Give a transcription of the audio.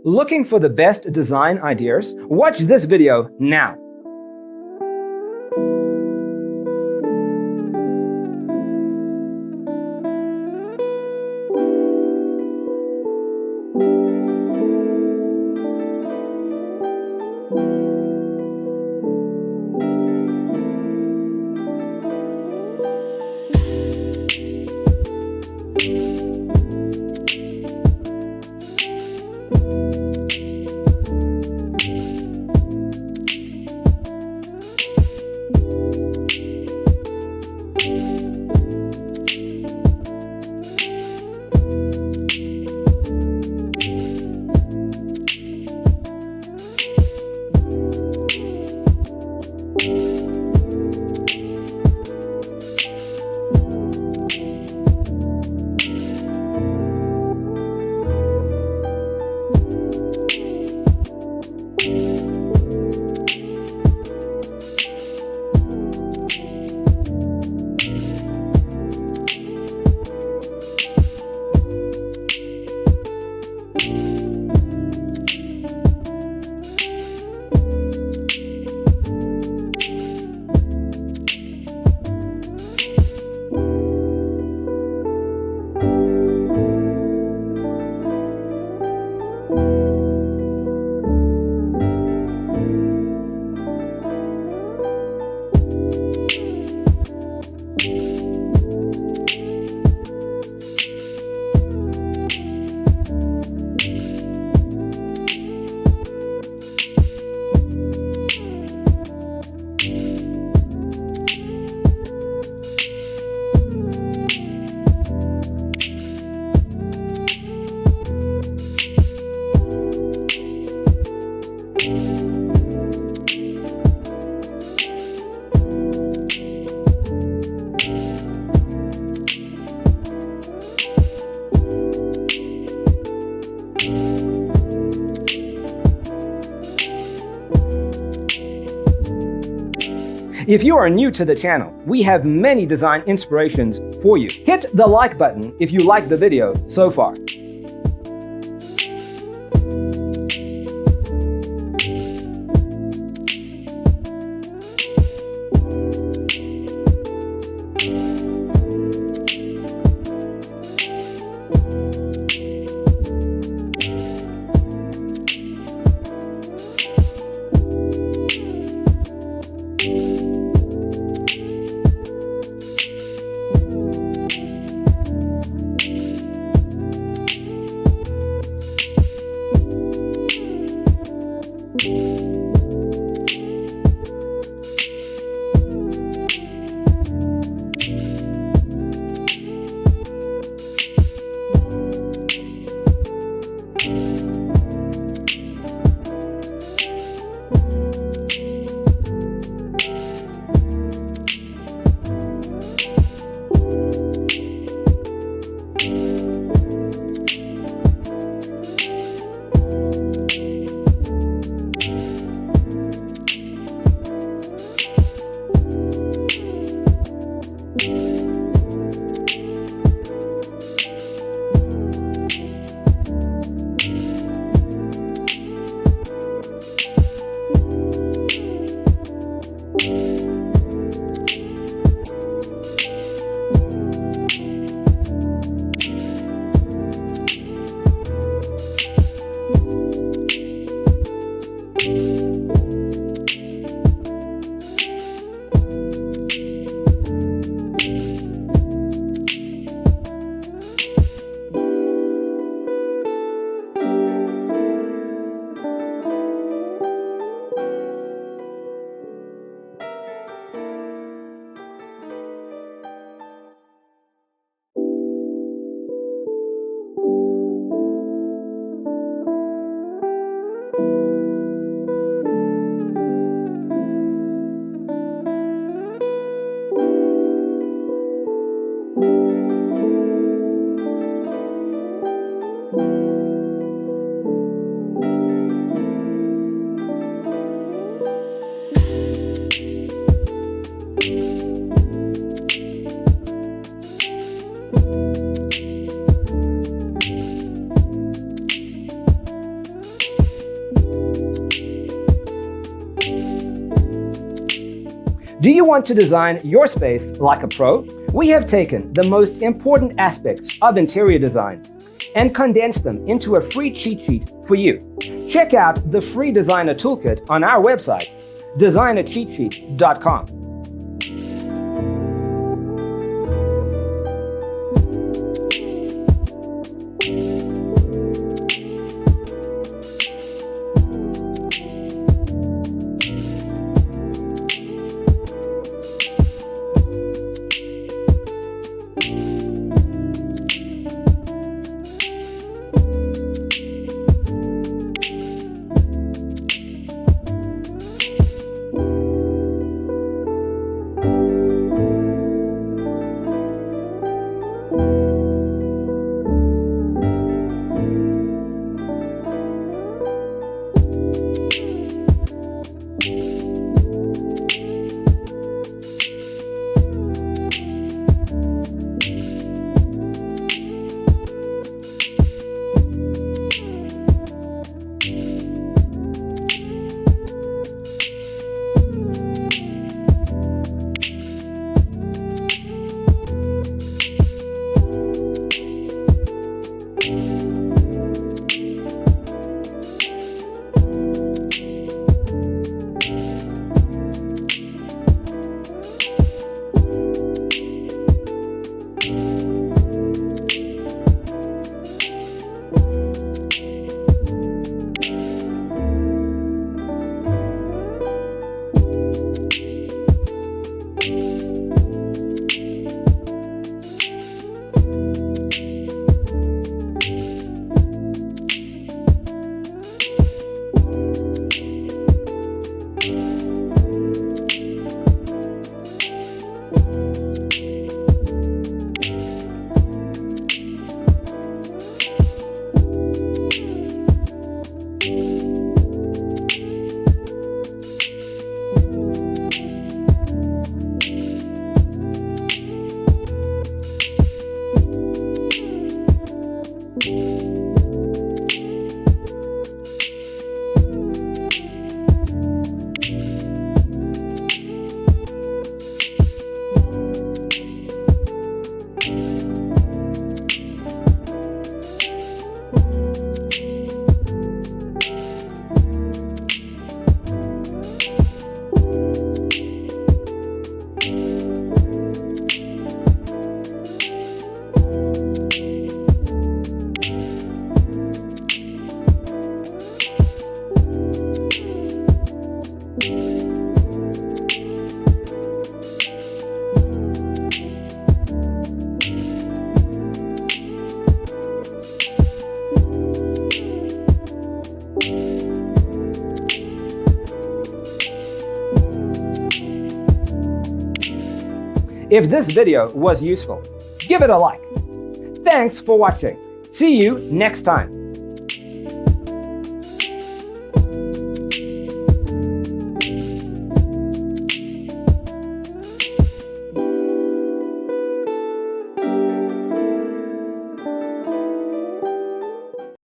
Looking for the best design ideas? Watch this video now. If you are new to the channel, we have many design inspirations for you. Hit the like button if you like the video so far. Do you want to design your space like a pro? We have taken the most important aspects of interior design and condensed them into a free cheat sheet for you. Check out the free designer toolkit on our website, designercheatsheet.com. If this video was useful, give it a like. Thanks for watching. See you next time.